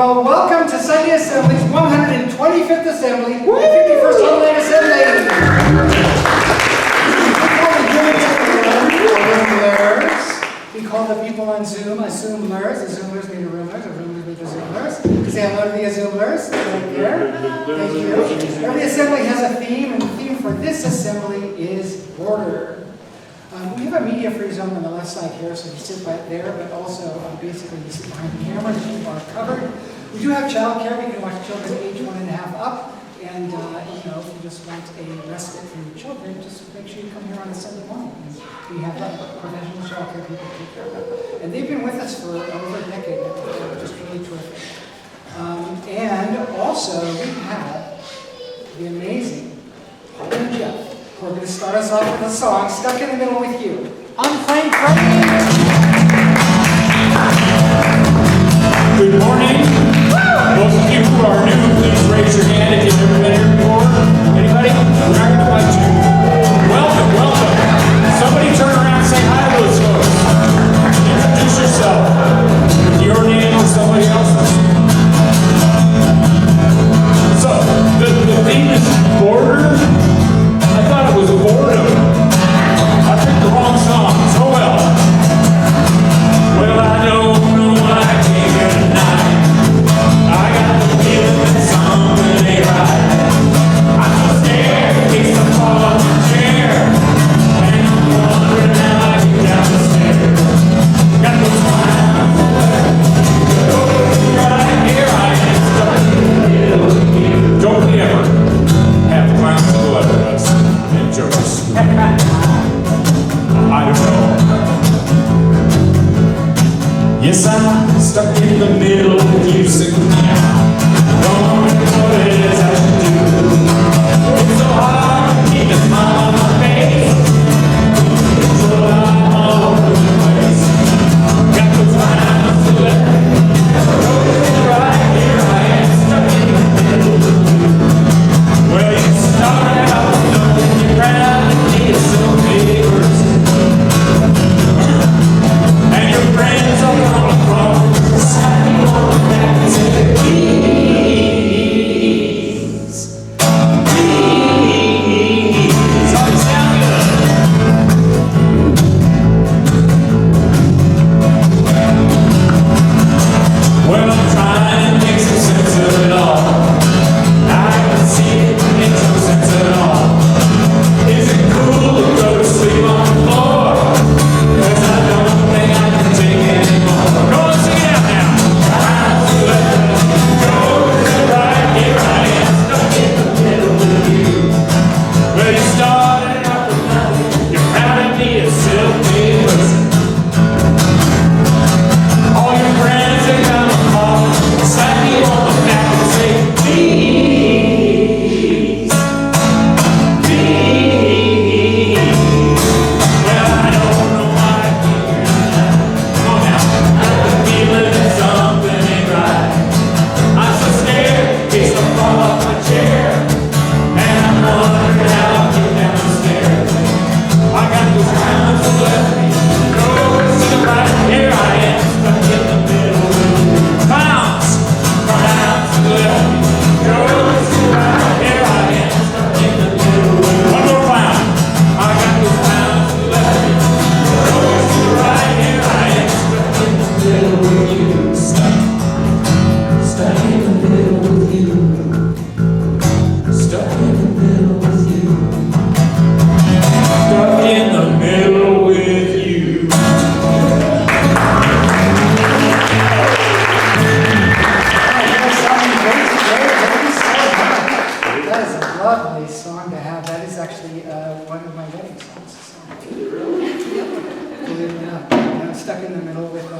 Well, welcome to Sunday Assembly's 125th Assembly, 51st Online Assembly. We call the people on Zoom Zoomlers. The Zoomlers mean the roomers, the roomers mean the Zoomlers. Say hello to the Zoomlers right there. Thank you. Every assembly has a theme, and the theme for this assembly is order. We have a media-free zone on the left side here, so you sit right there, but also basically you sit behind the camera, you are covered. We do have childcare. We can watch children age 1.5 up, and if you just want a respite from your children, just make sure you come here on a Sunday morning. We have professional childcare people take care of them, and they've been with us for over a decade now. They're just really terrific. And also we have the amazing Paul and Jeff. We're going to start us off with a song, Stuck in the Middle with You. I'm Frank. Good morning. Those of you who are new, please raise your hand if you've never been here before. Anybody? We're not going to let you. Welcome, welcome. Somebody turn around and say hi to those folks. Introduce yourself with your name or somebody else's. So, the theme is border. I thought it was a boredom. I picked the wrong song. So well. Well, I don't know why I came here tonight. I got the feeling that something ain't right. I'm so scared in case I fall off the chair. And I'm wondering how I get down the stairs. Got those clowns right here. I am stuck in the middle of you. Don't we ever have clowns to go after us? Jokes. I don't know. Yes, I'm stuck in the middle with you sitting down. Don't know what it is I should do. It's so hard to keep a smile on my face. So I'm all over the place. Got those lines to let me go. Right here I am stuck in the middle with you. Well, you started out knowing you're proud to be a silver person. And your friends are on the phone, beside you on the back and say, please, please, all sound good. Well, I'm trying to make some sense of it all. I can see it makes no sense at all. Is it cool to go to sleep on the floor? 'Cause I don't think I can take it anymore. Go on, sing it out now. I'm to let go. Right here I am, stuck in the middle with you. Well, you started out with nothing. You're proud of me, a self-made person. All your friends, they come and call, slap me on the back and say, please, please. Well, I don't know why I keep here tonight. Come on now. I got the feeling that something ain't right. I'm so scared in case I fall off my chair. And I'm wondering how I'll get down the stairs. I got those rounds to let me go. So right here I am, stuck in the middle. Pounds to let me go. So right here I am, stuck in the middle. One more pound. I got those pounds to let me go. So right here I am, stuck in the middle with you. Stuck in the middle with you. Stuck in the middle with you. Stuck in the middle with you. That is a lovely song to have. That is actually one of my wedding songs. So. Believe it or not, I'm stuck in the middle with my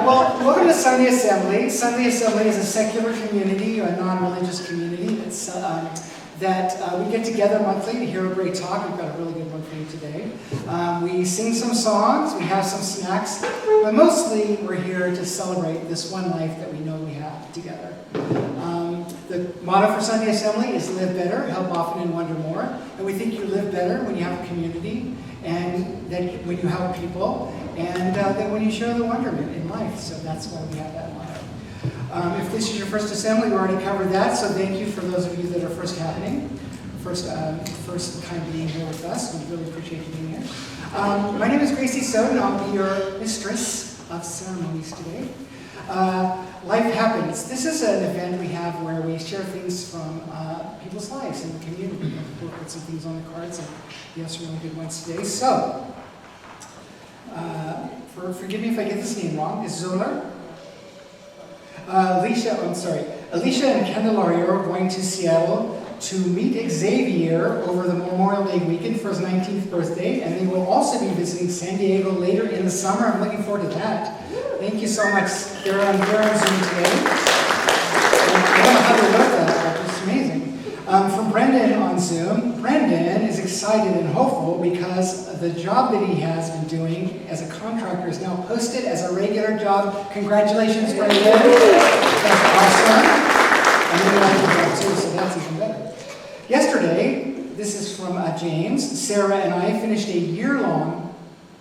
well, welcome to Sunday Assembly. Sunday Assembly is a secular community, or a non-religious community that we get together monthly to hear a great talk. We've got a really good one for you today. We sing some songs, we have some snacks, but mostly we're here to celebrate this one life that we know we have together. The motto for Sunday Assembly is live better, help often, and wonder more. And we think you live better when you have a community, and that when you help people, and that when you share the wonderment in life. So that's why we have that motto. If this is your first assembly, we already covered that, so thank you for those of you that are first time being here with us. We really appreciate you being here. My name is Gracie Soden. I'll be your mistress of ceremonies today. Life Happens. This is an event we have where we share things from people's lives in the community. We'll put some things on the cards, and we have some really good ones today. So, forgive me if I get this name wrong. Is Zola? Alicia and Candelario are going to Seattle to meet Xavier over the Memorial Day weekend for his 19th birthday, and they will also be visiting San Diego later in the summer. I'm looking forward to that. Thank you so much. They're on Zoom today. I don't know how they wrote that, but it's amazing. From Brendan on Zoom, Brendan is excited and hopeful because the job that he has been doing as a contractor is now posted as a regular job. Congratulations, Brendan. That's awesome. And then I like that too, so that's even better. Yesterday, this is from James, Sarah and I finished a year-long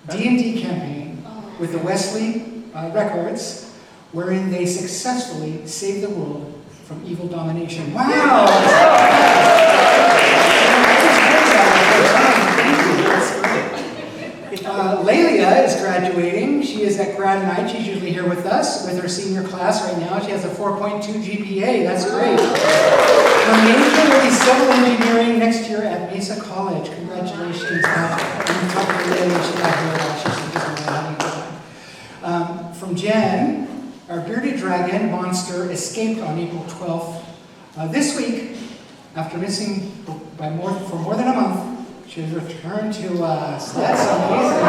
D&D campaign with the Wesley Records, wherein they successfully saved the world from evil domination. Wow! Lelia is graduating. She is at grad night. She's usually here with us with her senior class right now. She has a 4.2 GPA. That's great. Her major will be civil engineering next year at Mesa College. Congratulations. From Jen, our bearded dragon monster escaped on April 12th. This week, after missing for more than a month, she has returned to us. That's amazing.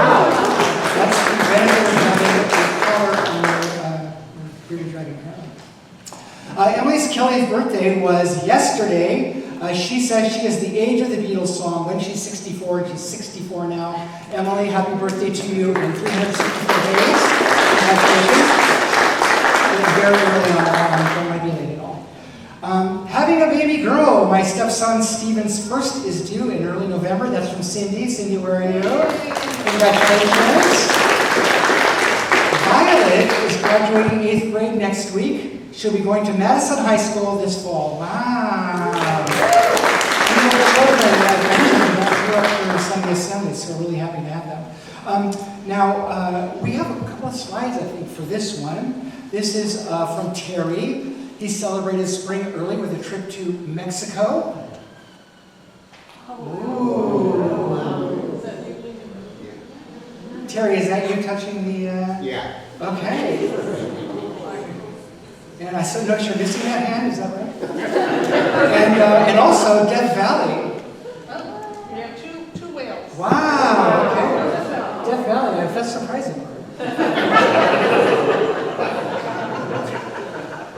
That's the benefit of having a collar on your bearded dragon crown. Emily Kelly's birthday was yesterday. She says she is the age of the Beatles song when she's 64, and she's 64 now. Emily, happy birthday to you in 364 days. Congratulations. Very early on, don't might be late at all. Having a baby girl, my stepson Steven's first is due in early November. That's from Cindy. Cindy, where are you? Congratulations. Violet is graduating 8th grade next week. She'll be going to Madison High School this fall. Wow. These are the children that I mentioned that grew up here in Sunday Assemblies, so we're really happy to have them. Now, we have a couple of slides, I think, for this one. This is from Terry. He celebrated spring early with a trip to Mexico. Ooh. Terry, is that you touching the... Yeah. Okay. And I still notice you're missing that hand, is that right? and also Death Valley. We have two whales. Wow, okay. Death Valley, that's surprising.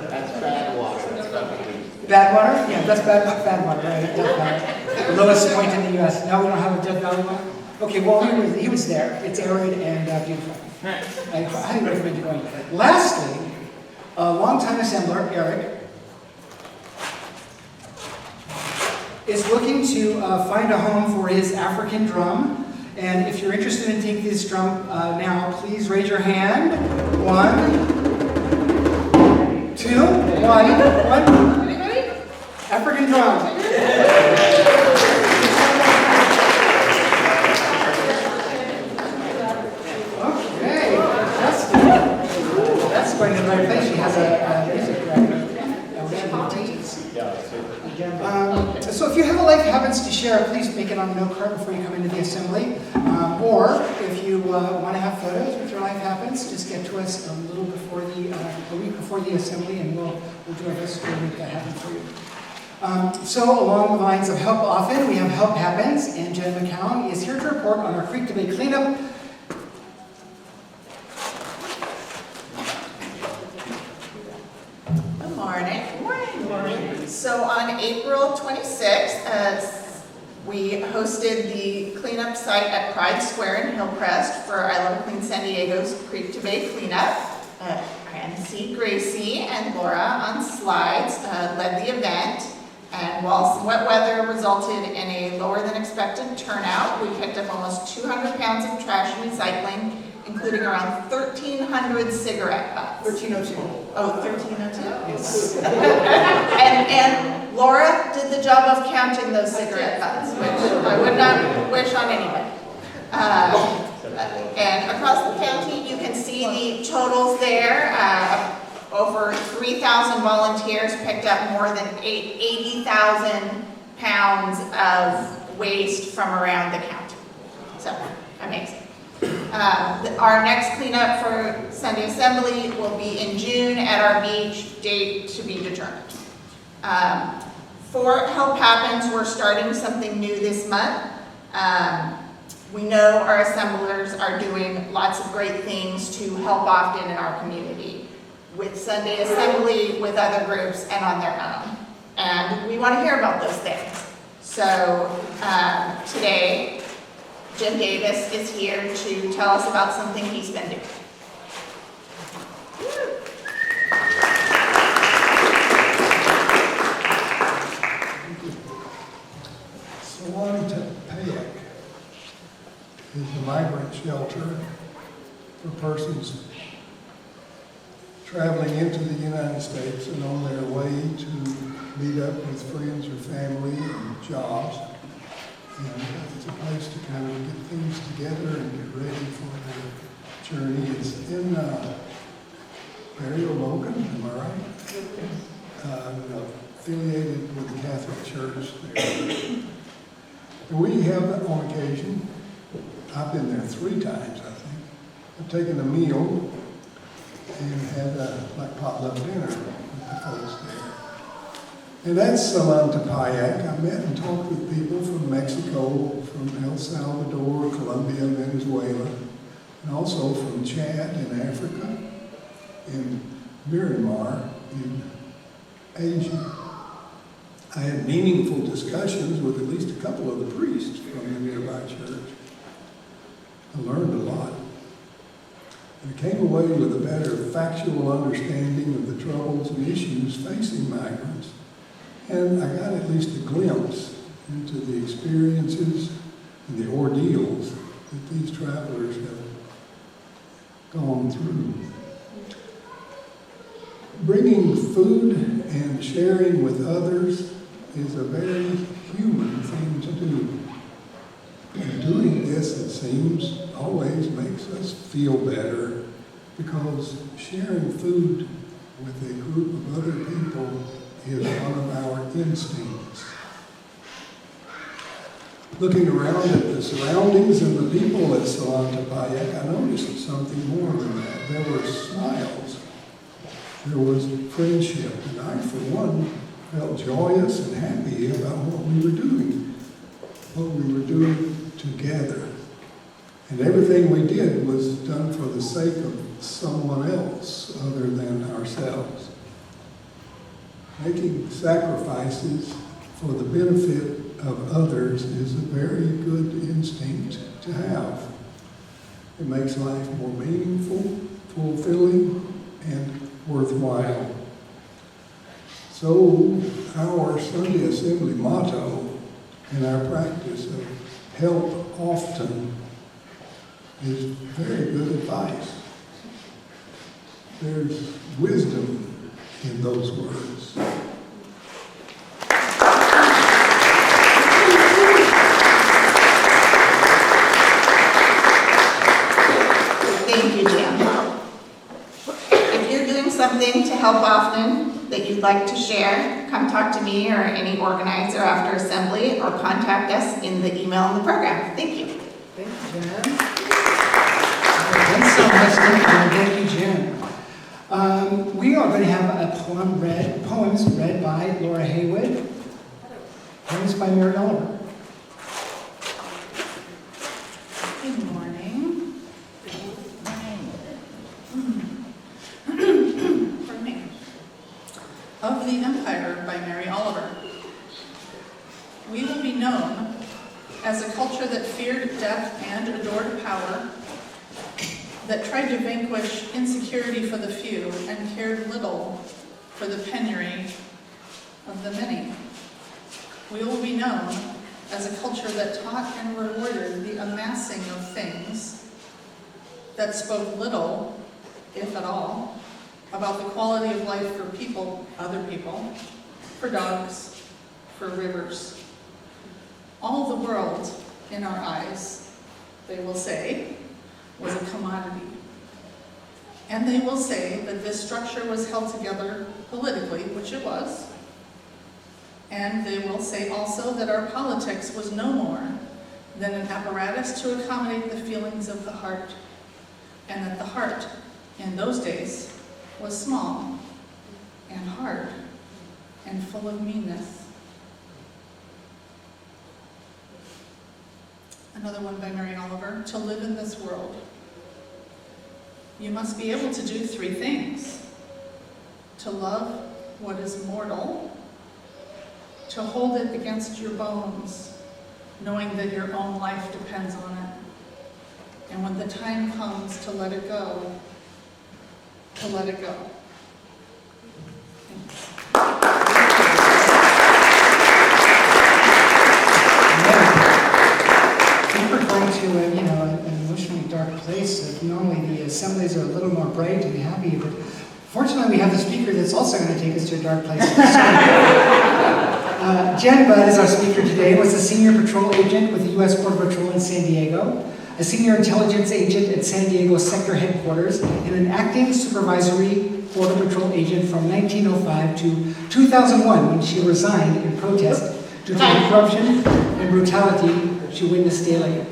That's bad water. Bad water? Yeah, that's bad water, right? Death Valley. The lowest point in the U.S. Now we don't have a Death Valley one? Okay, well, he was there. It's arid and beautiful. I highly recommend you going. Lastly, a longtime assembler, Eric, is looking to find a home for his African drum. And if you're interested in taking this drum now, please raise your hand. 1, 2, 1. Anybody? African drum. Okay, that's going to the right place. She has a music director. So if you have a life happens to share, please make it on a note card before you come into the assembly. Or if you want to have photos with your life happens, just get to us a little before a week before the assembly, and we'll do our best to make that happen for you. So along the lines of Help Often, we have Help Happens, and Jen McCown is here to report on our Creek to Bay cleanup. Good morning. Good morning. So on April 26th, we hosted the cleanup site at Pride Square in Hillcrest for I Love Clean San Diego's Creek to Bay cleanup. Nancy, Gracie, and Laura on slides led the event. And while some wet weather resulted in a lower than expected turnout, we picked up almost 200 pounds of trash and recycling including around 1,300 cigarette butts. 1302. Oh, 1,302? Yes. And Laura did the job of counting those cigarette butts, which I would not wish on anybody. And across the county, you can see the totals there. Over 3,000 volunteers picked up more than 80,000 pounds of waste from around the county. So, amazing. Our next cleanup for Sunday Assembly will be in June at our beach, date to be determined. For Help Happens, we're starting something new this month. We know our assemblers are doing lots of great things to help often in our community, with Sunday Assembly, with other groups, and on their own. And we want to hear about those things. So today, Jim Davis is here to tell us about something he's been doing. Is a migrant shelter for persons traveling into the United States and on their way to meet up with friends or family and jobs. And it's a place to kind of get things together and get ready for their journey. It's in Logan, am I right? Affiliated with the Catholic Church there. And we have on occasion, I've been there 3 times, I think. I've taken a meal and had like potluck dinner with the folks there. And that's Salantapayak. I met and talked with people from Mexico, from El Salvador, Colombia, Venezuela, and also from Chad in Africa, and Myanmar in Asia. I had meaningful discussions with at least a couple of the priests from the nearby church. I learned a lot. And I came away with a better factual understanding of the troubles and issues facing migrants. And I got at least a glimpse into the experiences and the ordeals that these travelers have gone through. Bringing food and sharing with others is a very human thing to do. And doing this, it seems, always makes us feel better, because sharing food with a group of other people is one of our instincts. Looking around at the surroundings and the people at Salantapayak, I noticed something more than that. There were smiles. There was friendship. And I, for one, felt joyous and happy about what we were doing together. And everything we did was done for the sake of someone else other than ourselves. Making sacrifices for the benefit of others is a very good instinct to have. It makes life more meaningful, fulfilling, and worthwhile. So our Sunday Assembly motto in our practice of help often is very good advice. There's wisdom in those words. Thank you, Jim. If you're doing something to help often that you'd like to share, come talk to me or any organizer after assembly, or contact us in the email in the program. Thank you. Thank you, Jen. Thanks so much, thank you, Jen. We are going to have poems read by Laura Haywood. Poems by Mary Oliver. Good morning. Pardon me. Of the Empire by Mary Oliver. We will be known as a culture that feared death and adored power, that tried to vanquish insecurity for the few and cared little for the penury of the many. We will be known as a culture that taught and rewarded the amassing of things, that spoke little, if at all, about the quality of life for people, other people, for dogs, for rivers. All the world, in our eyes, they will say, was a commodity. And they will say that this structure was held together politically, which it was. And they will say also that our politics was no more than an apparatus to accommodate the feelings of the heart, and that the heart, in those days, was small and hard and full of meanness. Another one by Mary Oliver, to live in this world, you must be able to do three things: to love what is mortal, to hold it against your bones, knowing that your own life depends on it, and when the time comes to let it go, to let it go. We're going to, an emotionally dark place. Normally the assemblies are a little more bright and happy, but fortunately we have the speaker that's also going to take us to a dark place. Jenn Budd is our speaker today. Was a senior patrol agent with the U.S. Border Patrol in San Diego, a senior intelligence agent at San Diego sector headquarters, and an acting supervisory Border Patrol agent from 1905 to 2001, when she resigned in protest due to the corruption and brutality she witnessed daily.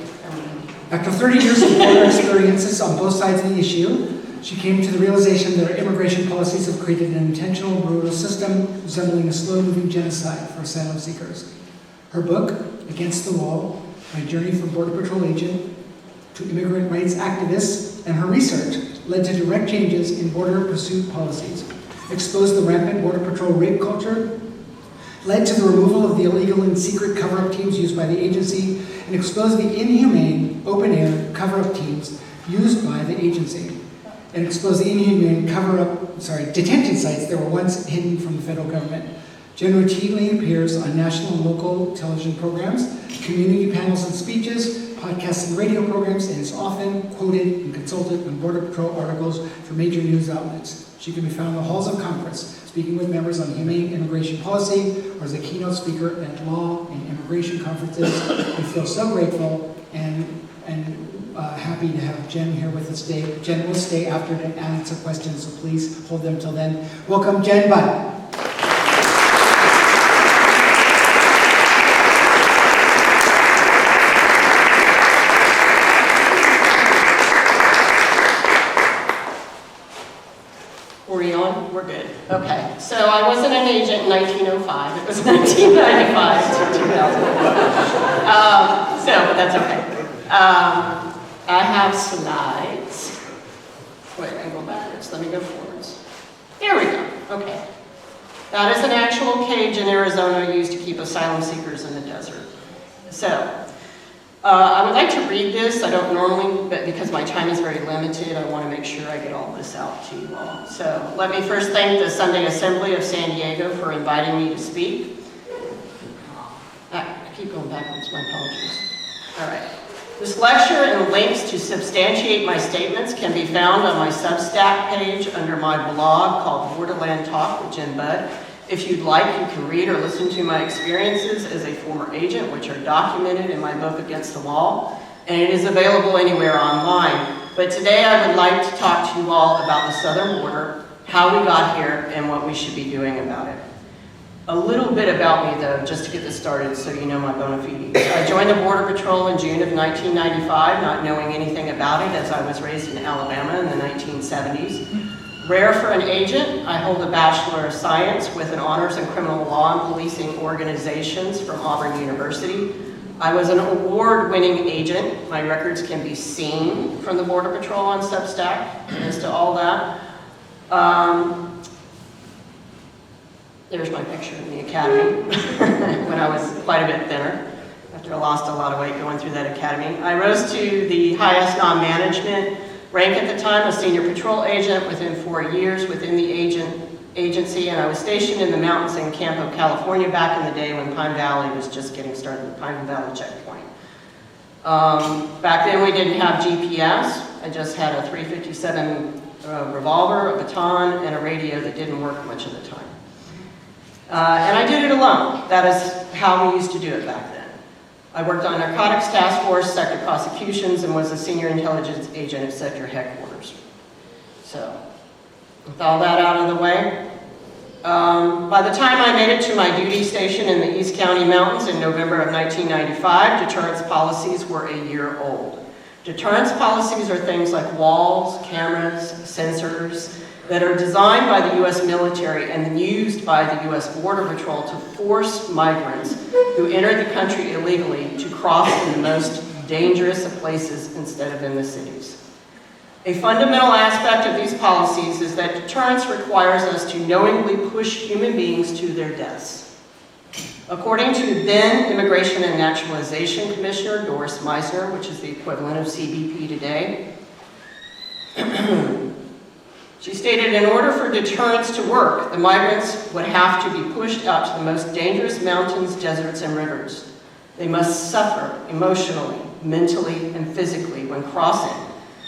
After 30 years of border experiences on both sides of the issue, she came to the realization that our immigration policies have created an intentional, brutal system resembling a slow-moving genocide for asylum seekers. Her book, Against the Wall, My Journey from Border Patrol Agent to Immigrant Rights Activist, and her research led to direct changes in border pursuit policies, exposed the rampant Border Patrol rape culture, led to the removal of the illegal and secret cover-up teams used by the agency, and exposed the inhumane open-air cover-up teams used by the agency, and exposed the inhumane detention sites that were once hidden from the federal government. Jenn routinely appears on national and local television programs, community panels and speeches, podcasts and radio programs, and is often quoted and consulted on Border Patrol articles for major news outlets. She can be found in the halls of Congress, speaking with members on humane immigration policy, or as a keynote speaker at law and immigration conferences. We feel so grateful and happy to have Jenn here with us today. Jenn will stay after to answer questions, so please hold them till then. Welcome, Jenn Budd. We're good. Okay. So I wasn't an agent in 1905. It was 1995 to 2000. But that's okay. I have slides. Wait, I go backwards. Let me go forwards. There we go. Okay. That is an actual cage in Arizona used to keep asylum seekers in the desert. So, I would like to read this. I don't normally, but because my time is very limited, I want to make sure I get all this out to you all. So, let me first thank the Sunday Assembly of San Diego for inviting me to speak. I keep going backwards, my apologies. All right. This lecture and links to substantiate my statements can be found on my Substack page under my blog called Borderland Talk with Jenn Budd. If you'd like, you can read or listen to my experiences as a former agent, which are documented in my book Against the Wall, and it is available anywhere online. But today I would like to talk to you all about the southern border, how we got here, and what we should be doing about it. A little bit about me, though, just to get this started so you know my bona fides. I joined the Border Patrol in June of 1995, not knowing anything about it, as I was raised in Alabama in the 1970s. Rare for an agent, I hold a Bachelor of Science with an honors in criminal law and policing organizations from Auburn University. I was an award-winning agent. My records can be seen from the Border Patrol on Substack, and as to all that. There's my picture in the academy when I was quite a bit thinner, after I lost a lot of weight going through that academy. I rose to the highest non-management rank at the time, a senior patrol agent within 4 years within the agency, and I was stationed in the mountains in Campo, California back in the day when Pine Valley was just getting started, the Pine Valley checkpoint. Back then we didn't have GPS. I just had a .357 revolver, a baton, and a radio that didn't work much of the time. And I did it alone. That is how we used to do it back then. I worked on narcotics task force, sector prosecutions, and was a senior intelligence agent at sector headquarters. So, with all that out of the way, by the time I made it to my duty station in the East County Mountains in November of 1995, deterrence policies were a year old. Deterrence policies are things like walls, cameras, sensors that are designed by the U.S. military and then used by the U.S. Border Patrol to force migrants who enter the country illegally to cross in the most dangerous of places instead of in the cities. A fundamental aspect of these policies is that deterrence requires us to knowingly push human beings to their deaths. According to then Immigration and Naturalization Commissioner Doris Meisner, which is the equivalent of CBP today, she stated, in order for deterrence to work, the migrants would have to be pushed out to the most dangerous mountains, deserts, and rivers. They must suffer emotionally, mentally, and physically when crossing,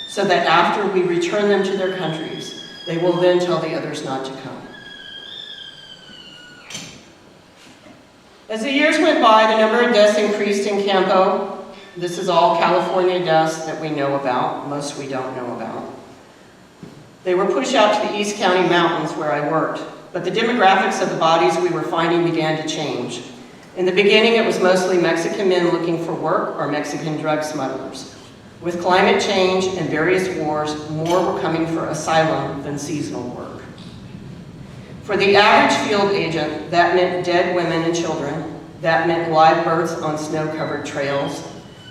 so that after we return them to their countries, they will then tell the others not to come. As the years went by, the number of deaths increased in Campo. This is all California deaths that we know about, most we don't know about. They were pushed out to the East County Mountains where I worked, but the demographics of the bodies we were finding began to change. In the beginning, it was mostly Mexican men looking for work or Mexican drug smugglers. With climate change and various wars, more were coming for asylum than seasonal work. For the average field agent, that meant dead women and children. That meant live births on snow-covered trails.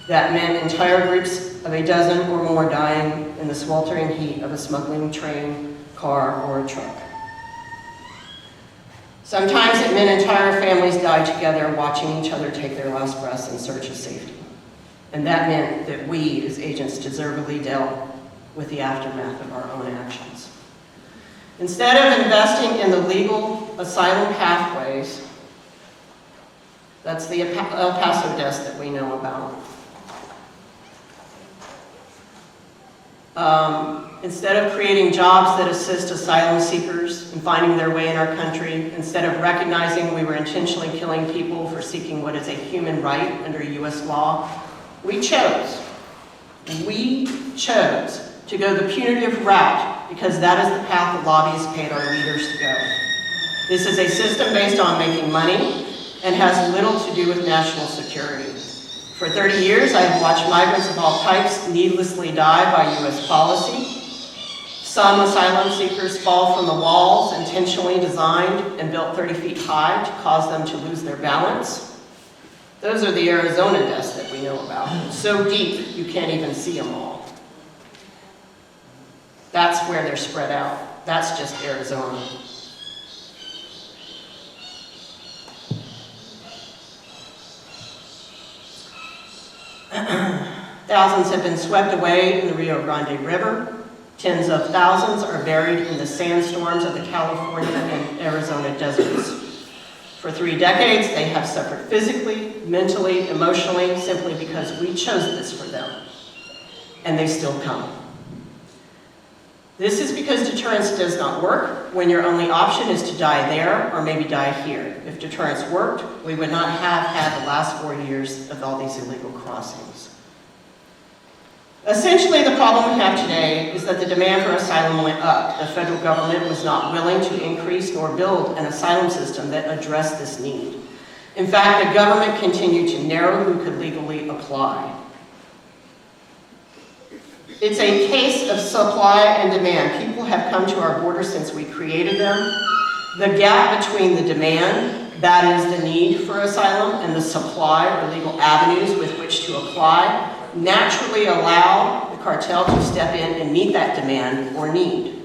That meant entire groups of a dozen or more dying in the sweltering heat of a smuggling train, car, or a truck. Sometimes it meant entire families died together, watching each other take their last breaths in search of safety. And that meant that we, as agents, deservedly dealt with the aftermath of our own actions. Instead of investing in the legal asylum pathways, that's the El Paso deaths that we know about. Instead of creating jobs that assist asylum seekers in finding their way in our country, instead of recognizing we were intentionally killing people for seeking what is a human right under U.S. law, we chose to go the punitive route because that is the path the lobbyists paid our leaders to go. This is a system based on making money and has little to do with national security. For 30 years, I have watched migrants of all types needlessly die by U.S. policy. Some asylum seekers fall from the walls intentionally designed and built 30 feet high to cause them to lose their balance. Those are the Arizona deaths that we know about. So deep, you can't even see them all. That's where they're spread out. That's just Arizona. Thousands have been swept away in the Rio Grande River. Tens of thousands are buried in the sandstorms of the California and Arizona deserts. For 3 decades, they have suffered physically, mentally, emotionally, simply because we chose this for them. And they still come. This is because deterrence does not work when your only option is to die there or maybe die here. If deterrence worked, we would not have had the last 4 years of all these illegal crossings. Essentially, the problem we have today is that the demand for asylum went up. The federal government was not willing to increase nor build an asylum system that addressed this need. In fact, the government continued to narrow who could legally apply. It's a case of supply and demand. People have come to our borders since we created them. The gap between the demand, that is the need for asylum, and the supply or legal avenues with which to apply, naturally allow the cartel to step in and meet that demand or need.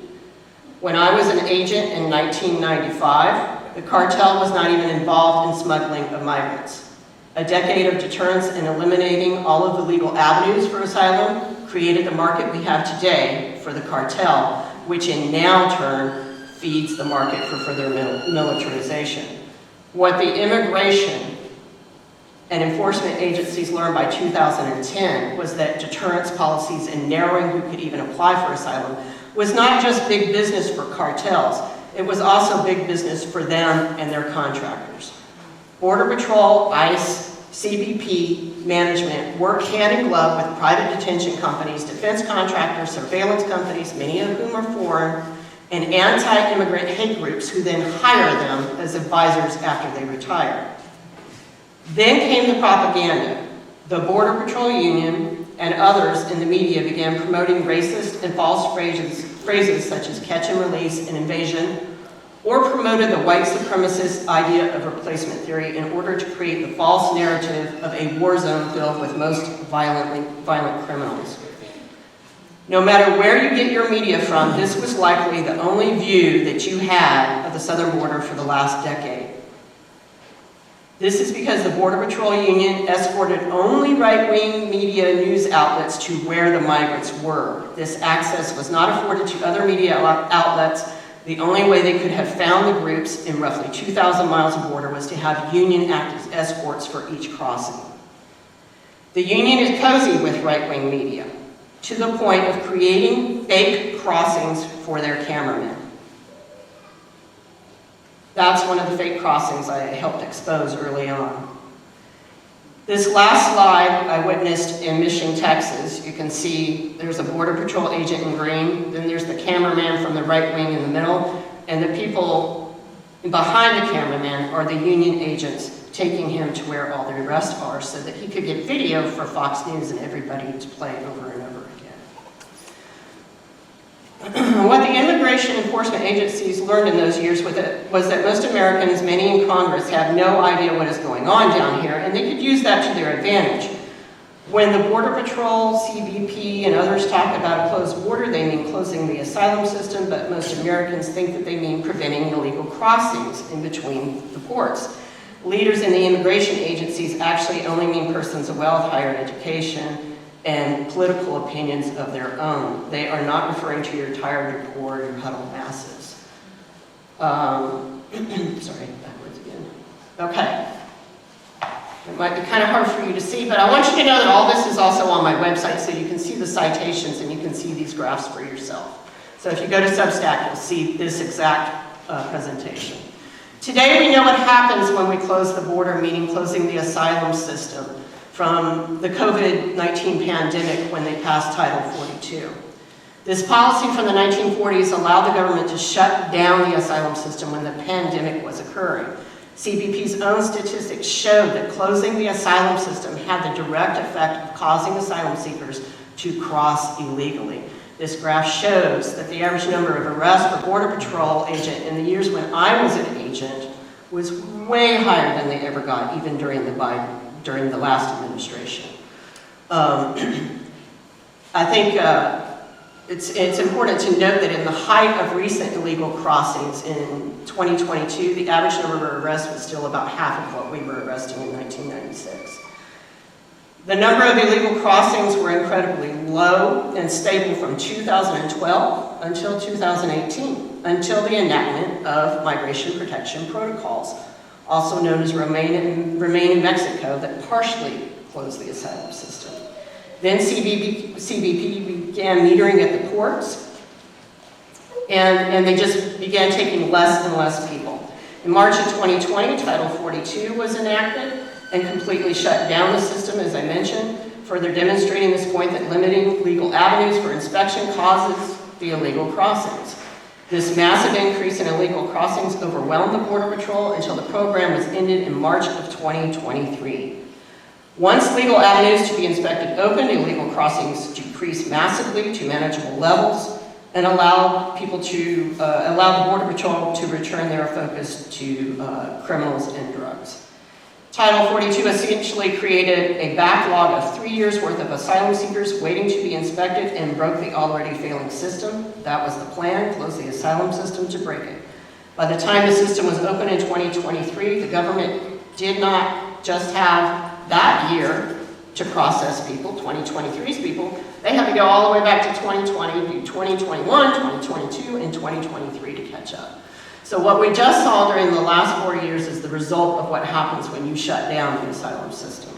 When I was an agent in 1995, the cartel was not even involved in smuggling of migrants. A decade of deterrence and eliminating all of the legal avenues for asylum created the market we have today for the cartel, which in now turn feeds the market for further militarization. What the Immigration and enforcement agencies learned by 2010 was that deterrence policies and narrowing who could even apply for asylum was not just big business for cartels, it was also big business for them and their contractors. Border Patrol, ICE, CBP management work hand in glove with private detention companies, defense contractors, surveillance companies, many of whom are foreign, and anti-immigrant hate groups who then hire them as advisors after they retire. Then came the propaganda. The Border Patrol Union and others in the media began promoting racist and false phrases such as catch and release and invasion, or promoted the white supremacist idea of replacement theory in order to create the false narrative of a war zone filled with most violent criminals. No matter where you get your media from, this was likely the only view that you had of the southern border for the last decade. This is because the Border Patrol Union escorted only right-wing media news outlets to where the migrants were. This access was not afforded to other media outlets. The only way they could have found the groups in roughly 2,000 miles of border was to have Union act as escorts for each crossing. The Union is cozy with right-wing media, to the point of creating fake crossings for their cameramen. That's one of the fake crossings I helped expose early on. This last slide I witnessed in Mission, Texas. You can see there's a Border Patrol agent in green, then there's the cameraman from the right wing in the middle, and the people behind the cameraman are the Union agents taking him to where all the arrests are so that he could get video for Fox News and everybody to play over and over again. What the immigration enforcement agencies learned in those years was that most Americans, many in Congress, have no idea what is going on down here, and they could use that to their advantage. When the Border Patrol, CBP, and others talk about a closed border, they mean closing the asylum system, but most Americans think that they mean preventing illegal crossings in between the ports. Leaders in the immigration agencies actually only mean persons of wealth, higher education, and political opinions of their own. They are not referring to your tired, your poor, your huddled masses. Sorry, backwards again. Okay. It might be kind of hard for you to see, but I want you to know that all this is also on my website, so you can see the citations and you can see these graphs for yourself. So if you go to Substack, you'll see this exact presentation. Today we know what happens when we close the border, meaning closing the asylum system, from the COVID-19 pandemic when they passed Title 42. This policy from the 1940s allowed the government to shut down the asylum system when the pandemic was occurring. CBP's own statistics showed that closing the asylum system had the direct effect of causing asylum seekers to cross illegally. This graph shows that the average number of arrests per Border Patrol agent in the years when I was an agent was way higher than they ever got, even during the last administration. I think it's important to note that in the height of recent illegal crossings in 2022, the average number of arrests was still about half of what we were arresting in 1996. The number of illegal crossings were incredibly low and stable from 2012 until 2018, until the enactment of migration protection protocols, also known as Remain in Mexico, that partially closed the asylum system. Then CBP began metering at the ports, and they just began taking less and less people. In March of 2020, Title 42 was enacted and completely shut down the system, as I mentioned, further demonstrating this point that limiting legal avenues for inspection causes the illegal crossings. This massive increase in illegal crossings overwhelmed the Border Patrol until the program was ended in March of 2023. Once legal avenues to be inspected opened, illegal crossings decreased massively to manageable levels and allowed the Border Patrol to return their focus to criminals and drugs. Title 42 essentially created a backlog of 3 years worth of asylum seekers waiting to be inspected and broke the already failing system. That was the plan, close the asylum system to break it. By the time the system was open in 2023, the government did not just have that year to process people, 2023's people. They had to go all the way back to 2020, do 2021, 2022, and 2023 to catch up. So what we just saw during the last 4 years is the result of what happens when you shut down the asylum system.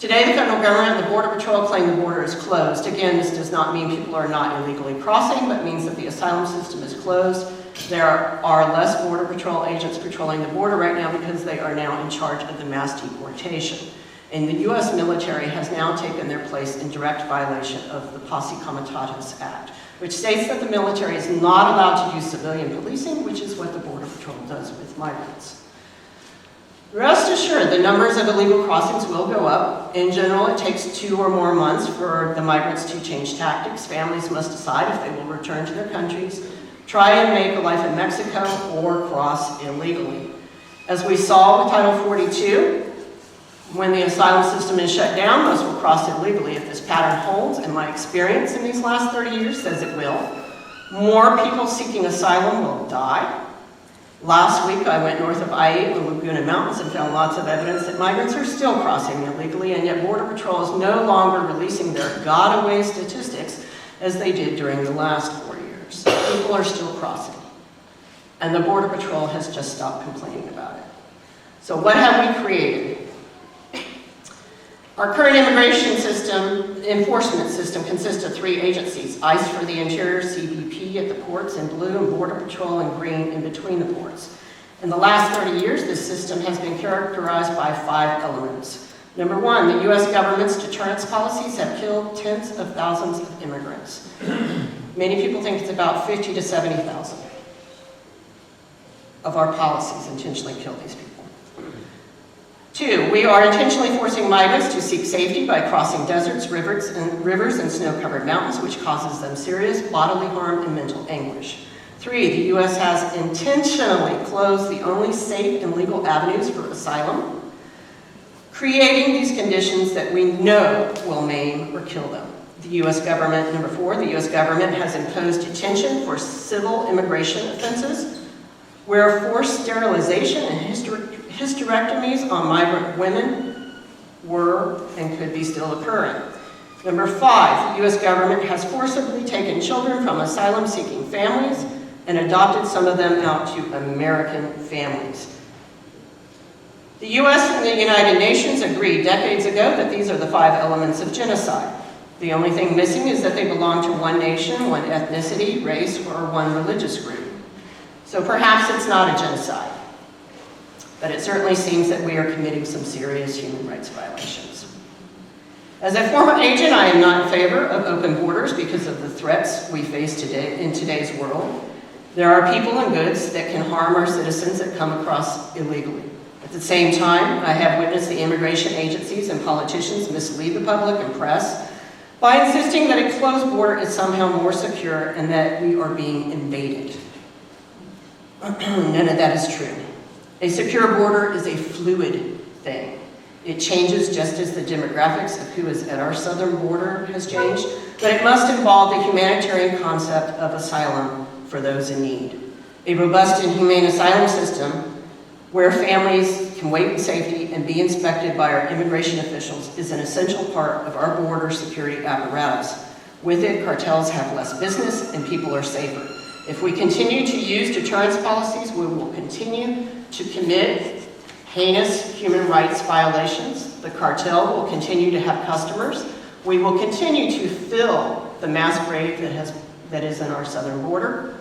Today, the federal government and the Border Patrol claim the border is closed. Again, this does not mean people are not illegally crossing, but means that the asylum system is closed. There are less Border Patrol agents patrolling the border right now because they are now in charge of the mass deportation. And the U.S. military has now taken their place in direct violation of the Posse Comitatus Act, which states that the military is not allowed to use civilian policing, which is what the Border Patrol does with migrants. Rest assured, the numbers of illegal crossings will go up. In general, it takes 2 or more months for the migrants to change tactics. Families must decide if they will return to their countries, try and make a life in Mexico, or cross illegally. As we saw with Title 42, when the asylum system is shut down, most will cross illegally. If this pattern holds, and my experience in these last 30 years says it will, more people seeking asylum will die. Last week, I went north of I-8 in the Laguna Mountains and found lots of evidence that migrants are still crossing illegally, and yet Border Patrol is no longer releasing their God-away statistics as they did during the last 4 years. People are still crossing, and the Border Patrol has just stopped complaining about it. So what have we created? Our current immigration system, enforcement system, consists of 3 agencies: ICE for the interior, CBP at the ports in blue, and Border Patrol in green in between the ports. In the last 30 years, this system has been characterized by 5 elements. Number 1, the U.S. government's deterrence policies have killed tens of thousands of immigrants. Many people think it's about 50 to 70,000 of our policies intentionally kill these people. 2, we are intentionally forcing migrants to seek safety by crossing deserts, rivers, and snow-covered mountains, which causes them serious bodily harm and mental anguish. 3, the U.S. has intentionally closed the only safe and legal avenues for asylum, creating these conditions that we know will maim or kill them. The U.S. government, number 4, the U.S. government has imposed detention for civil immigration offenses, where forced sterilization and hysterectomies on migrant women were and could be still occurring. Number 5, the U.S. government has forcibly taken children from asylum-seeking families and adopted some of them out to American families. The U.S. and the United Nations agreed decades ago that these are the 5 elements of genocide. The only thing missing is that they belong to one nation, one ethnicity, race, or one religious group. So perhaps it's not a genocide, but it certainly seems that we are committing some serious human rights violations. As a former agent, I am not in favor of open borders because of the threats we face today in today's world. There are people and goods that can harm our citizens that come across illegally. At the same time, I have witnessed the immigration agencies and politicians mislead the public and press by insisting that a closed border is somehow more secure and that we are being invaded. None of that is true. A secure border is a fluid thing. It changes just as the demographics of who is at our southern border has changed, but it must involve the humanitarian concept of asylum for those in need. A robust and humane asylum system where families can wait in safety and be inspected by our immigration officials is an essential part of our border security apparatus. With it, cartels have less business and people are safer. If we continue to use deterrence policies, we will continue to commit heinous human rights violations. The cartel will continue to have customers. We will continue to fill the mass grave that is in our southern border.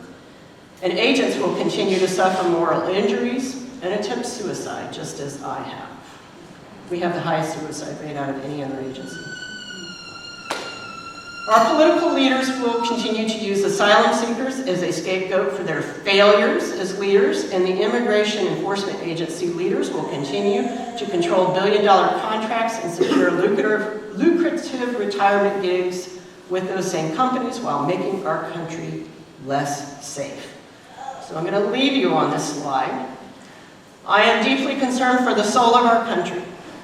And agents will continue to suffer moral injuries and attempt suicide, just as I have. We have the highest suicide rate out of any other agency. Our political leaders will continue to use asylum seekers as a scapegoat for their failures as leaders, and the Immigration Enforcement Agency leaders will continue to control billion-dollar contracts and secure lucrative retirement gigs with those same companies while making our country less safe. So I'm going to leave you on this slide. I am deeply concerned for the soul of our country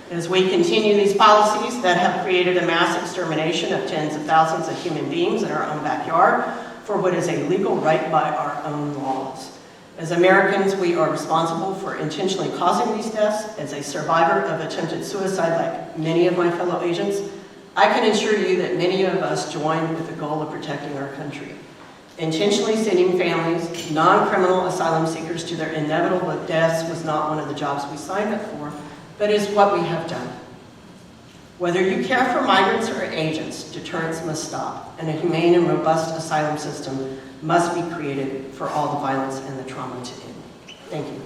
as we continue these policies that have created a mass extermination of tens of thousands of human beings in our own backyard for what is a legal right by our own laws. As Americans, we are responsible for intentionally causing these deaths. As a survivor of attempted suicide like many of my fellow agents, I can assure you that many of us join with the goal of protecting our country. Intentionally sending families, non-criminal asylum seekers to their inevitable deaths was not one of the jobs we signed up for, but is what we have done. Whether you care for migrants or agents, deterrence must stop, and a humane and robust asylum system must be created for all the violence and the trauma to end. Thank you.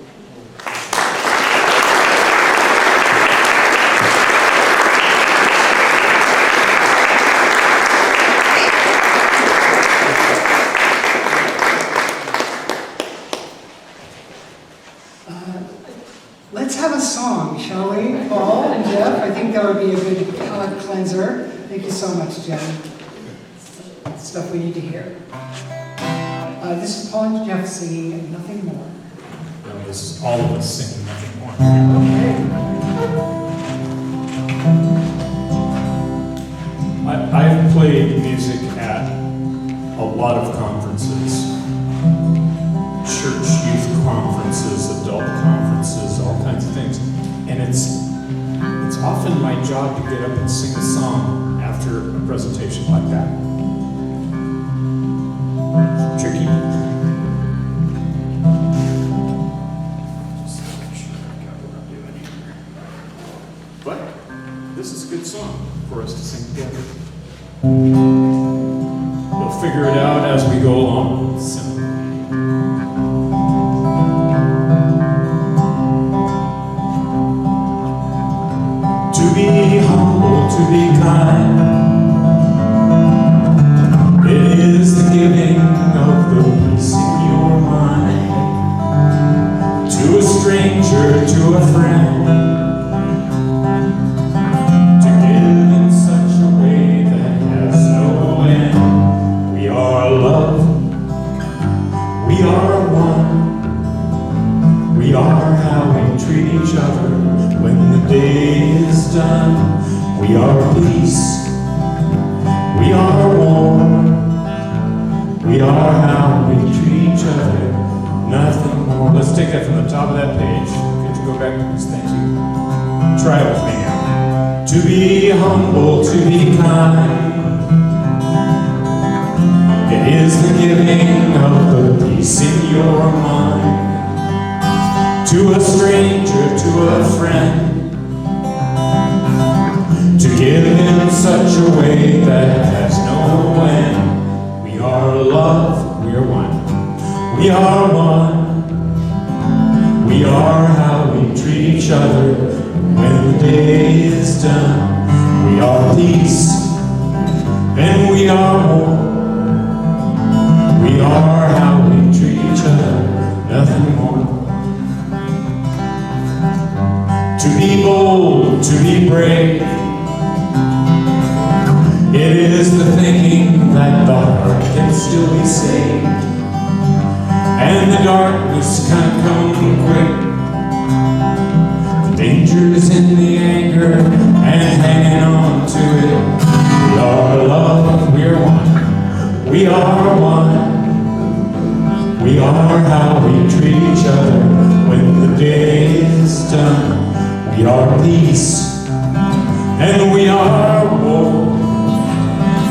Let's have a song, shall we? Paul and Jeff, I think that would be a good palate cleanser. Thank you so much, Jen. Stuff we need to hear. This is Paul and Jeff singing Nothing More. No, this is all of us singing Nothing More. Okay. I've played music at a lot of conferences. Church youth conferences, adult conferences, all kinds of things. And it's often my job to get up and sing a song after a presentation like that. It's tricky. Just make sure I got what I'm doing here. But this is a good song for us to sing together. You'll figure it out as we go along. It's simple. To be humble, to be kind, it is the giving of the peace in your mind. To a stranger, to a friend, to give in such a way that has no end. We are love, we are one, we are how we treat each other when the day is done. We are peace, we are warm, we are how we treat each other, nothing more. Let's take that from the top of that page. Could you go back, please? Thank you. Try it with me now. To be humble, to be kind, it is the giving of the peace in your mind. To a stranger, to a friend, to give in such a way that has no end. We are love, we are one. We are one. We are how we treat each other when the day is done. We are peace, and we are more. We are how we treat each other, nothing more. To be bold, to be brave, it is the thinking that the heart can still be saved, and the darkness can come quick. The danger's in the anger and hanging on to it. We are love, we're one. We are one. We are how we treat each other when the day is done. We are peace, and we are war.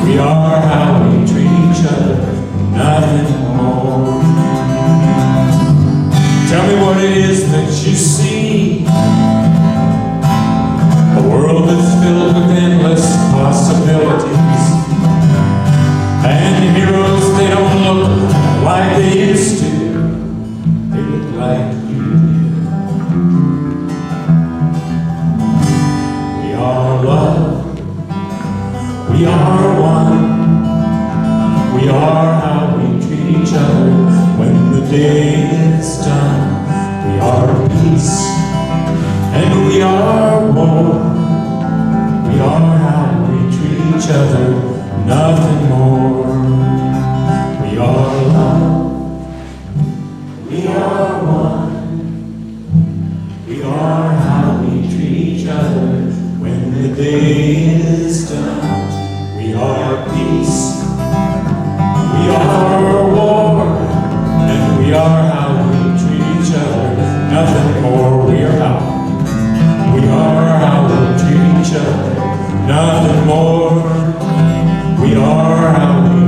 We are how we treat each other, nothing more. Tell me what it is that you see. A world that's filled with endless possibilities, and heroes, they don't look like they used to. They look like you. We are love. We are one. We are how we treat each other when the day is done. We are peace, and we are war. We are how we treat each other, nothing more. We are love. We are one. We are how we treat each other when the day is done. We are peace, we are war, and we are how we treat each other, nothing more. We are how we treat each other, nothing more. We are how we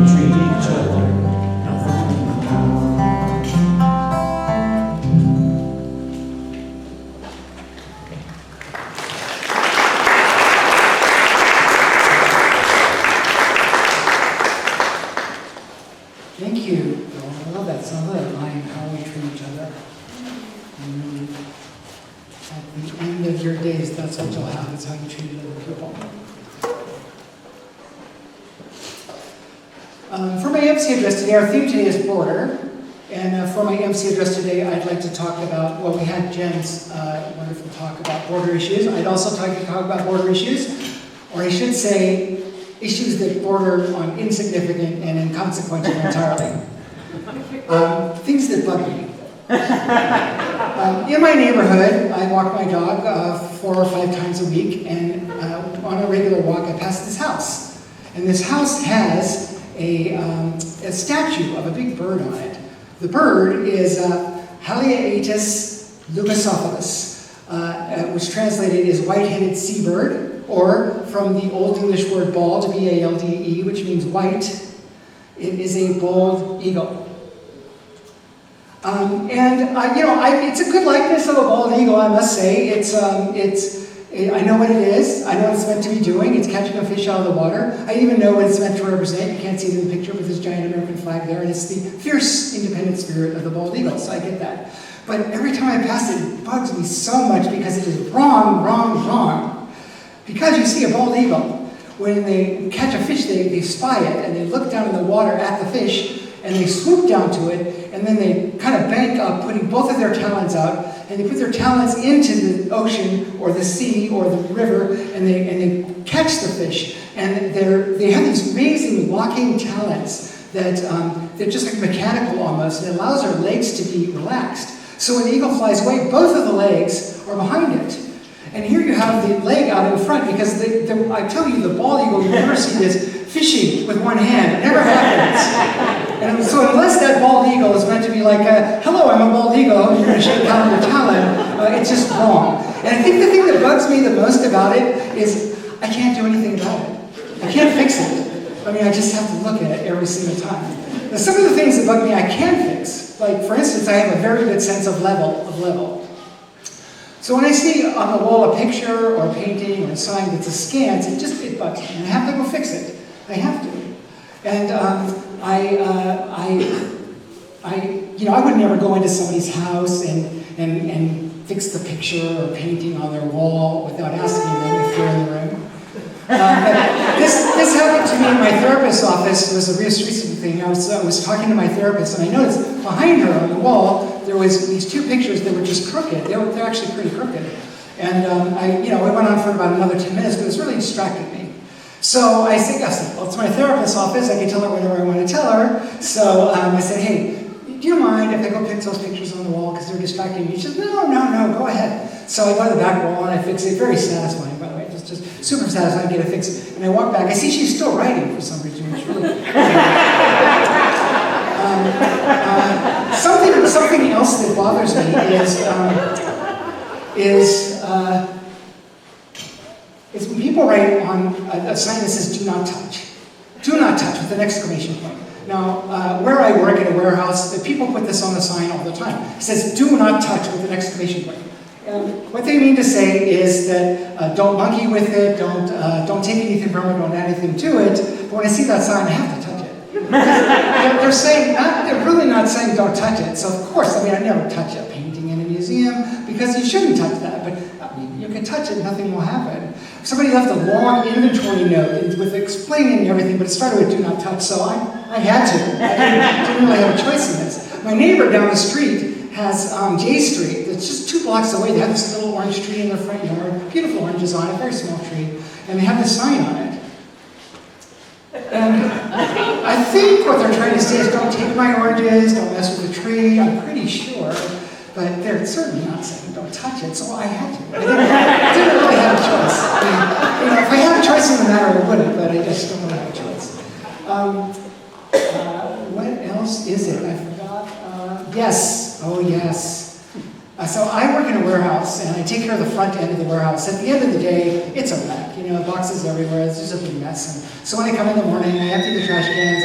Thank you. Oh, I love that. So I love that line, how we treat each other. And at the end of your days, that's what you'll have, is how you treat other people. For my MC address today, our theme today is border. And for my MC address today, I'd like to talk about, well, we had Jenn's wonderful talk about border issues. I'd also like to talk about border issues, or I should say, issues that border on insignificant and inconsequential entirely. Things that bug me. In my neighborhood, I walk my dog 4 or 5 times a week, and on a regular walk, I pass this house. And this house has a statue of a big bird on it. The bird is Haliaeetus leucocephalus, which translated is white-headed seabird, or from the Old English word bald, B-A-L-D-E, which means white, it is a bald eagle. It's a good likeness of a bald eagle, I must say. I know what it is. I know what it's meant to be doing. It's catching a fish out of the water. I even know what it's meant to represent. You can't see it in the picture with this giant American flag there. And it's the fierce, independent spirit of the bald eagle. So I get that. But every time I pass it, it bugs me so much because it is wrong, wrong, wrong. Because you see a bald eagle, when they catch a fish, they spy it and they look down in the water at the fish and they swoop down to it, and then they kind of bank up, putting both of their talons out, and they put their talons into the ocean or the sea or the river, and they catch the fish. And they have these amazing walking talons that they're just like mechanical almost, and it allows their legs to be relaxed. So when the eagle flies away, both of the legs are behind it. And here you have the leg out in front, because I tell you, the bald eagle, you never see this fishing with one hand. It never happens. And so unless that bald eagle is meant to be like, hello, I'm a bald eagle, you're going to shake down your talon, it's just wrong. And I think the thing that bugs me the most about it is I can't do anything about it. I can't fix it. I mean, I just have to look at it every single time. Now, some of the things that bug me I can fix. Like, for instance, I have a very good sense of level. So when I see on the wall a picture or a painting or a sign that's askance, it bugs me, and I have to go fix it. I have to. And I would never go into somebody's house and fix the picture or painting on their wall without asking them if they're in the room. But this happened to me in my therapist's office. It was a recent thing. I was talking to my therapist, and I noticed behind her on the wall there was these 2 pictures that were just crooked. They're actually pretty crooked. And it went on for about another 10 minutes, but it was really distracting me. So I said, well, it's my therapist's office. I can tell her whatever I want to tell her. So I said, hey, do you mind if I go fix those pictures on the wall because they're distracting me? She said, no, go ahead. So I go to the back wall and I fix it. Very satisfying, by the way. Just super satisfying to get it fixed. And I walk back. I see she's still writing for some reason. It's really something else that bothers me is when people write on a sign that says "Do not touch." Do not touch with an exclamation point. Now, where I work at a warehouse, the people put this on the sign all the time. It says "Do not touch" with an exclamation point. And what they mean to say is that don't monkey with it, don't take anything from it, don't add anything to it. But when I see that sign, I have to touch it. They're really not saying don't touch it. So of course, I never touch a painting in a museum because you shouldn't touch that. But you can touch it, nothing will happen. Somebody left a long inventory note with explaining everything, but it started with "Do not touch," so I had to. I didn't really have a choice in this. My neighbor down the street has J Street. It's just 2 blocks away. They have this little orange tree in their front yard, beautiful oranges on it, very small tree, and they have this sign on it. And I think what they're trying to say is don't take my oranges, don't mess with the tree, I'm pretty sure. But they're certainly not saying don't touch it, so I had to. I didn't really have a choice. If I had a choice in the matter, I wouldn't, but I just don't really have a choice. What else is it? I forgot. Yes. Oh, yes. So I work in a warehouse, and I take care of the front end of the warehouse. At the end of the day, it's a wreck. Boxes everywhere. It's just a big mess. And so when I come in the morning, I empty the trash cans.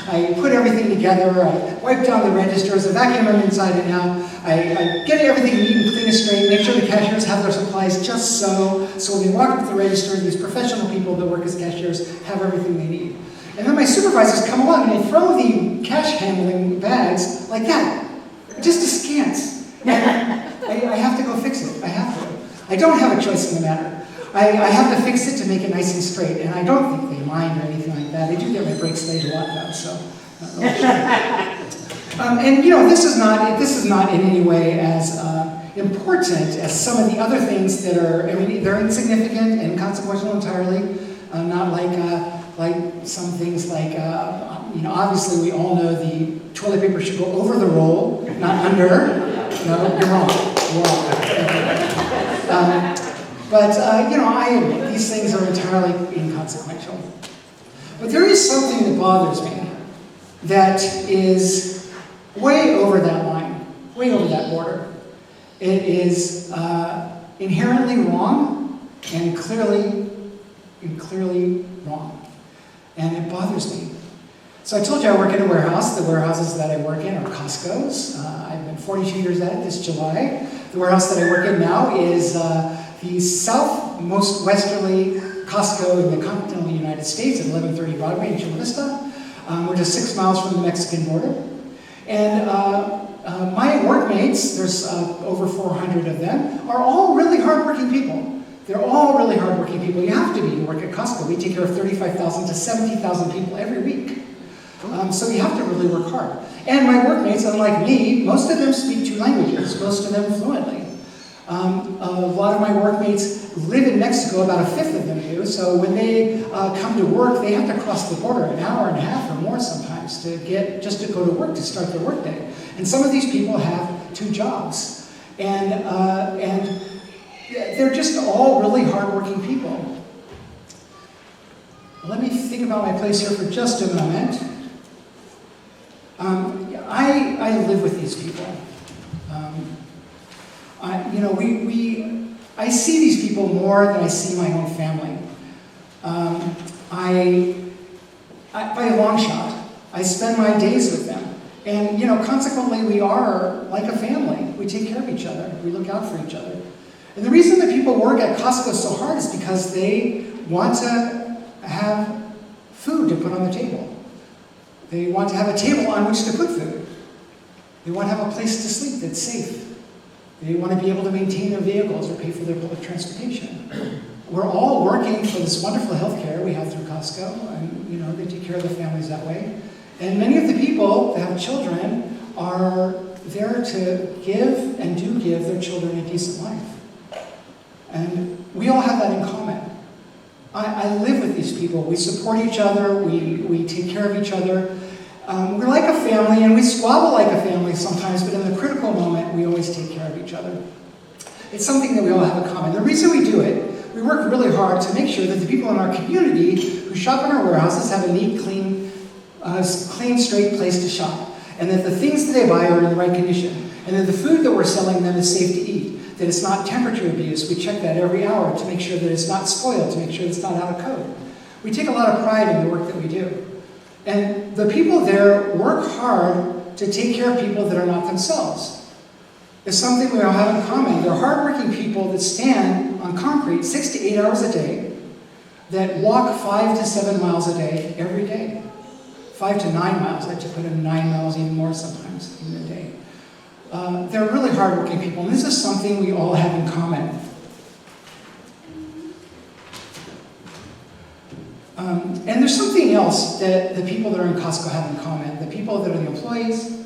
I put everything together. I wipe down the registers. I vacuum them inside and out. I get everything neat and clean and straight. Make sure the cashiers have their supplies just so. So when they walk up to the register, these professional people that work as cashiers have everything they need. And then my supervisors come along and they throw the cash handling bags like that, just askance. And I have to go fix it. I have to. I don't have a choice in the matter. I have to fix it to make it nice and straight, and I don't think they mind or anything like that. They do get my brakes laid a lot though, so. Not really sure. And you know, this is not in any way as important as some of the other things that are. I mean, they're insignificant and inconsequential entirely. Not like some things like you know. Obviously, we all know the toilet paper should go over the roll, not under. No, you're wrong. But you know, I admit these things are entirely inconsequential. But there is something that bothers me that is way over that line, way over that border. It is inherently wrong and clearly wrong. And it bothers me. So I told you I work in a warehouse. The warehouses that I work in are Costco's. I've been 42 years at it this July. The warehouse that I work in now is the south most westerly Costco in the continental United States at 1130 Broadway in Chula Vista. We're just 6 miles from the Mexican border. And my workmates, there's over 400 of them, are all really hardworking people. They're all really hardworking people. You have to be to work at Costco. We take care of 35,000 to 70,000 people every week. So you have to really work hard. And my workmates, unlike me, most of them speak 2 languages, most of them fluently. A lot of my workmates live in Mexico, about 1/5 of them do, so when they come to work, they have to cross the border an hour and a half or more sometimes to go to work, to start their workday. And some of these people have 2 jobs. And they're just all really hardworking people. Let me think about my place here for just a moment. I live with these people. You know, I see these people more than I see my own family. By a long shot, I spend my days with them. And, you know, consequently, we are like a family. We take care of each other. We look out for each other. And the reason that people work at Costco so hard is because they want to have food to put on the table. They want to have a table on which to put food. They want to have a place to sleep that's safe. They want to be able to maintain their vehicles or pay for their public transportation. We're all working for this wonderful health care we have through Costco, and you know, they take care of their families that way. And many of the people that have children are there to give and do give their children a decent life. And we all have that in common. I live with these people. We support each other. We take care of each other. We're like a family, and we squabble like a family sometimes, but in the critical moment, we always take care of each other. It's something that we all have in common. The reason we do it, we work really hard to make sure that the people in our community who shop in our warehouses have a neat, clean, straight place to shop, and that the things that they buy are in the right condition, and that the food that we're selling them is safe to eat, that it's not temperature abuse. We check that every hour to make sure that it's not spoiled, to make sure it's not out of code. We take a lot of pride in the work that we do. And the people there work hard to take care of people that are not themselves. It's something we all have in common. They're hardworking people that stand on concrete 6 to 8 hours a day, that walk 5 to 7 miles a day every day. 5 to 9 miles. I like to put in 9 miles, even more sometimes in a day. They're really hardworking people, and this is something we all have in common. And there's something else that the people that are in Costco have in common. The people that are the employees,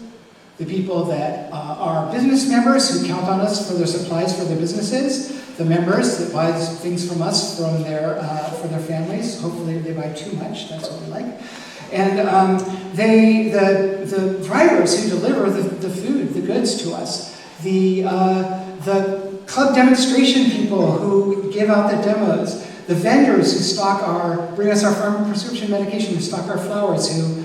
the people that are business members who count on us for their supplies for their businesses, the members that buy things from us for their families. Hopefully they buy too much, that's what we like. And the drivers who deliver the food, the goods to us, the club demonstration people who give out the demos, the vendors who bring us our farm prescription medication, who stock our flowers, who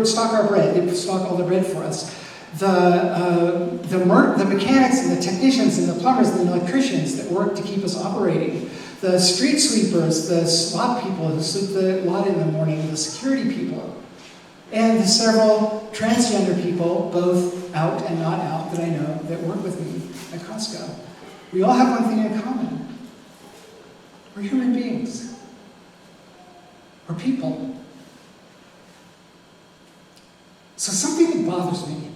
stock our bread, they stock all the bread for us. The mechanics and the technicians and the plumbers and the electricians that work to keep us operating. The street sweepers, the slot people who sweep the lot in the morning, the security people, and the several transgender people, both out and not out, that I know that work with me at Costco. We all have one thing in common. We're human beings. We're people. So something that bothers me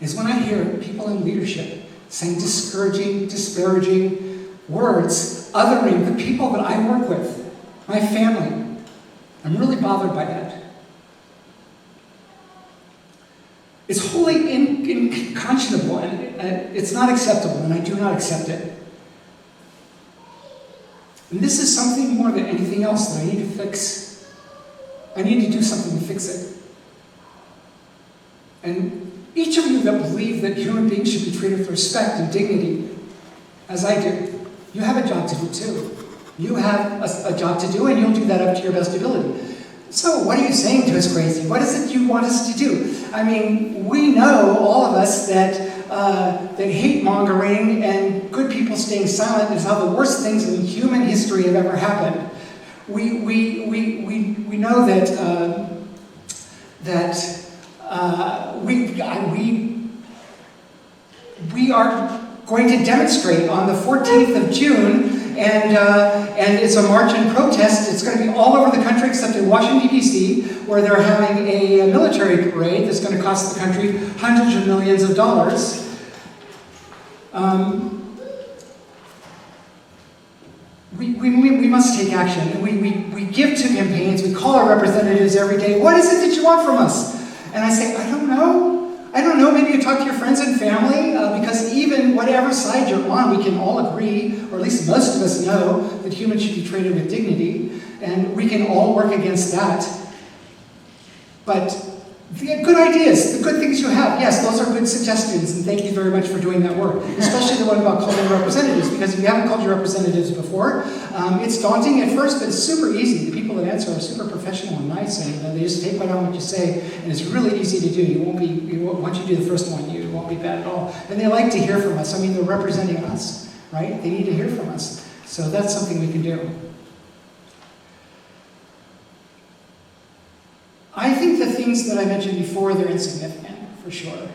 is when I hear people in leadership saying discouraging, disparaging words, othering the people that I work with, my family. I'm really bothered by that. It's wholly unconscionable, and it's not acceptable, and I do not accept it. And this is something more than anything else that I need to fix. I need to do something to fix it. And each of you that believe that human beings should be treated with respect and dignity, as I do, you have a job to do too. You have a job to do, and you'll do that up to your best ability. So what are you saying to us, crazy? What is it you want us to do? I mean, we know, all of us, that hate-mongering and good people staying silent is how the worst things in human history have ever happened. We know we are going to demonstrate on the 14th of June, and it's a march and protest. It's going to be all over the country except in Washington, D.C., where they're having a military parade that's going to cost the country hundreds of millions of dollars. We must take action. And we give to campaigns. We call our representatives every day. What is it that you want from us? And I say, I don't know. I don't know. Maybe you talk to your friends and family, because even whatever side you're on, we can all agree, or at least most of us know, that humans should be treated with dignity, and we can all work against that. But the good ideas, the good things you have, yes, those are good suggestions, and thank you very much for doing that work, especially the one about calling representatives, because if you haven't called your representatives before, it's daunting at first, but it's super easy. The people that answer are super professional and nice, and they just take right on what you say, and it's really easy to do. Once you do the first one, you won't be bad at all. And they like to hear from us. I mean, they're representing us, right? They need to hear from us. So that's something we can do. I think the things that I mentioned before, they're insignificant, for sure.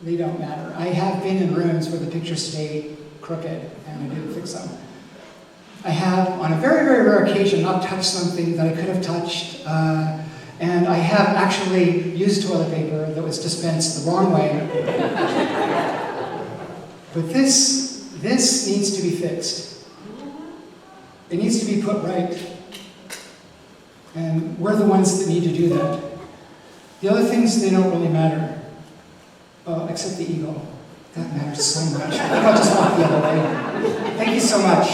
They don't matter. I have been in rooms where the pictures stayed crooked, and I didn't fix them. I have, on a very, very rare occasion, not touched something that I could have touched, and I have actually used toilet paper that was dispensed the wrong way. But this needs to be fixed. It needs to be put right. And we're the ones that need to do that. The other things, they don't really matter. Except the ego. That matters so much. I think I'll just walk the other way. Thank you so much.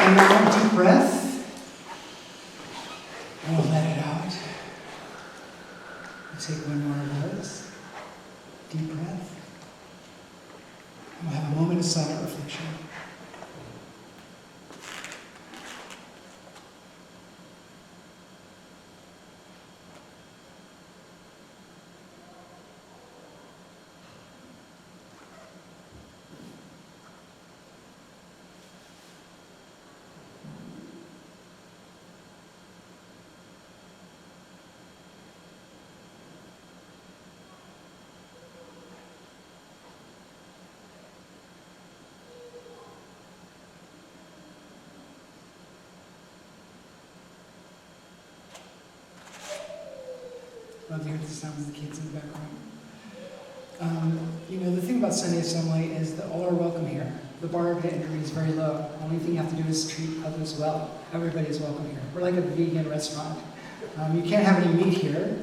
And now, deep breath. And we'll let it out. We'll take one more of those. Deep breath. We'll have a moment of silent reflection. Love to hear the sounds of the kids in the background. The thing about Sunday Assembly is that all are welcome here. The bar of entry is very low. The only thing you have to do is treat others well. Everybody is welcome here. We're like a vegan restaurant. You can't have any meat here,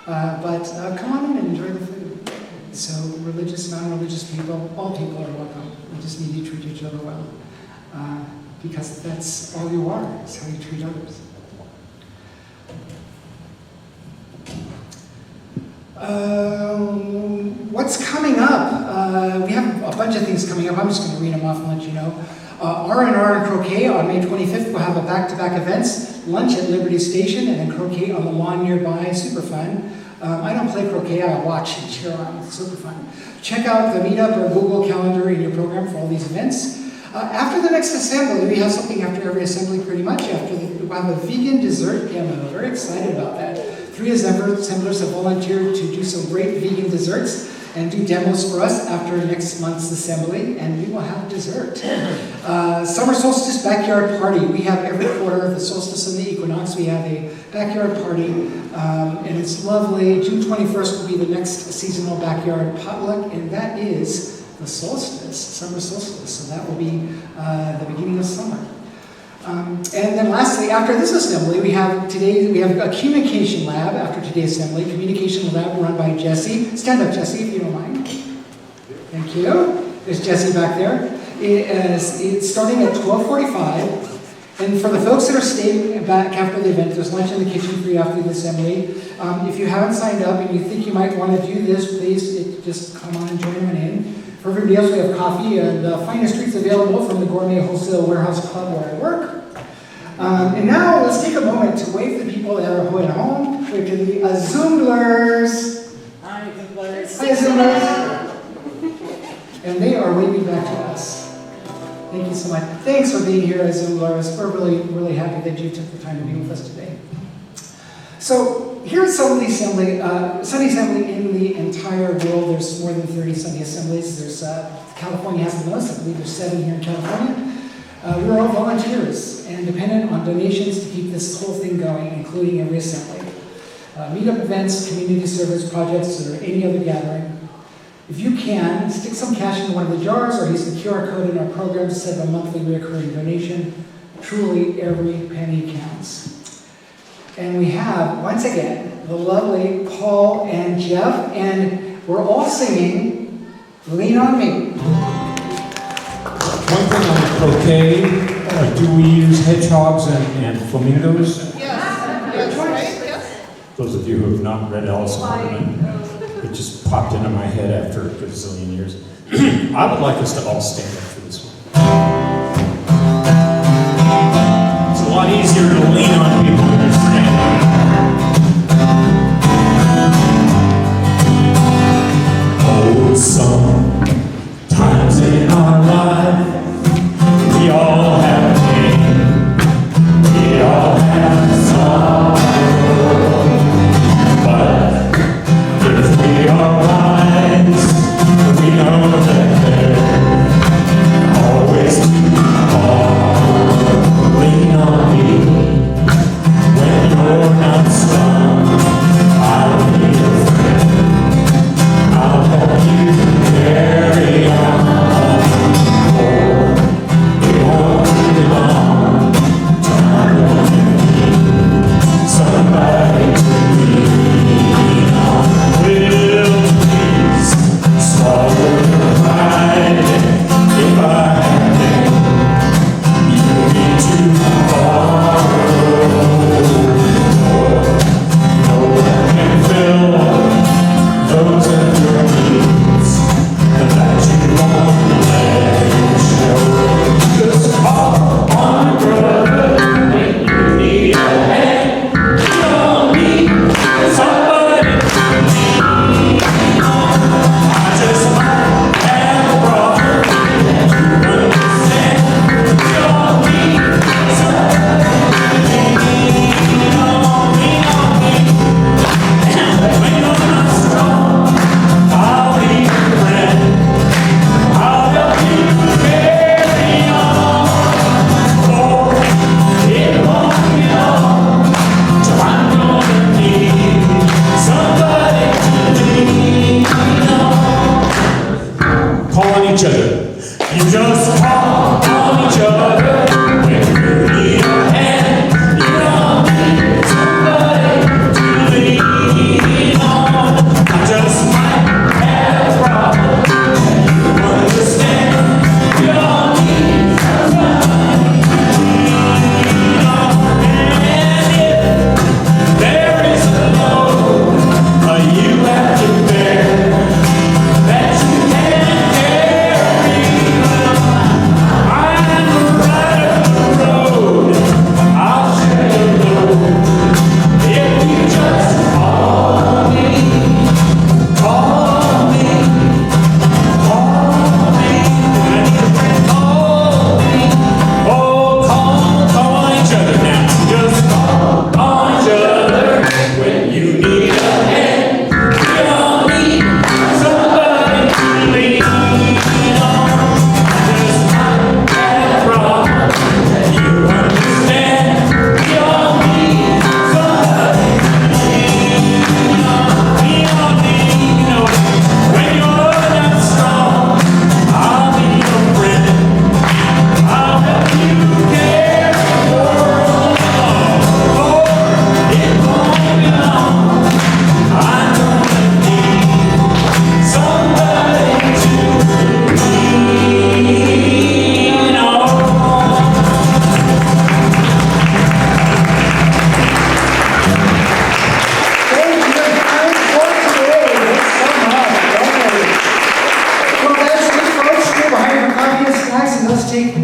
but come on in and enjoy the food. So religious, non-religious people, all people are welcome. We just need to treat each other well, because that's all you are, is how you treat others. What's coming up? We have a bunch of things coming up. I'm just going to read them off and let you know. R&R and Croquet on May 25th. We'll have a back-to-back events. Lunch at Liberty Station and then croquet on the lawn nearby. Super fun. I don't play croquet. I watch and cheer on. It's super fun. Check out the Meetup or Google Calendar in your program for all these events. After the next assembly, we have something after every assembly pretty much. We'll have a vegan dessert demo. Very excited about that. 3 assemblers have volunteered to do some great vegan desserts and do demos for us after next month's assembly, and we will have dessert. Summer solstice backyard party. We have every quarter, the solstice and the equinox, we have a backyard party, and it's lovely. June 21st will be the next seasonal backyard potluck, and that is the solstice, summer solstice, so that will be the beginning of summer. And then lastly, after this assembly, we have a communication lab after today's assembly. Communication lab run by Jesse. Stand up, Jesse, if you don't mind. Thank you. There's Jesse back there. It's starting at 12:45. And for the folks that are staying back after the event, there's lunch in the kitchen for you after the assembly. If you haven't signed up and you think you might want to do this, please just come on and join on in. For everybody else, we have coffee and finest treats available from the Gourmet Wholesale Warehouse Club where I work. And now let's take a moment to wave to the people that are at home. Wave to the Assemblers. Hi, Assemblers. Hi, Assemblers. And they are waving back to us. Thank you so much. Thanks for being here, Assemblers. We're really, really happy that you took the time to be with us today. So here at Sunday Assembly in the entire world, there's more than 30 Sunday Assemblies. There's California has the most. I believe there's 7 here in California. We're all volunteers and dependent on donations to keep this whole thing going, including every assembly. Meetup events, community service projects, or any other gathering. If you can, stick some cash in one of the jars or use the QR code in our program to set up a monthly recurring donation. Truly, every penny counts. And we have, once again, the lovely Paul and Jeff, and we're all singing Lean on Me. One thing on croquet, do we use hedgehogs and flamingos? Yes, right, yes. Those of you who have not read Alice in Wonderland, it just popped into my head after a gazillion years. I would like us to all stand up for this one. It's a lot easier to lean on people when you're standing. Oh, sometimes in our life, we all have pain, we all have sorrow, but if we are wise, we know that there's always tomorrow. Lean on me when you're not strong. I'll be your friend, I'll help you carry on. Somebody to lean on. Will please swallow your pride. If I can, you need to borrow. No one can fill those of your needs that you won't let show. Just call on a brother when you need a hand. Each other. You just call on each other when you need a hand. You don't need somebody to lean on. I just might have a problem and you understand. You don't need somebody to lean on. And if there is a load you have to bear that you can't carry, I'm a rider.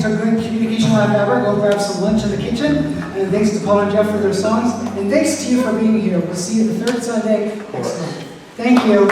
good communication lab ever. Go grab some lunch in the kitchen. And thanks to Paul and Jeff for their songs. And thanks to you for being here. We'll see you the third Sunday next month. Thank you.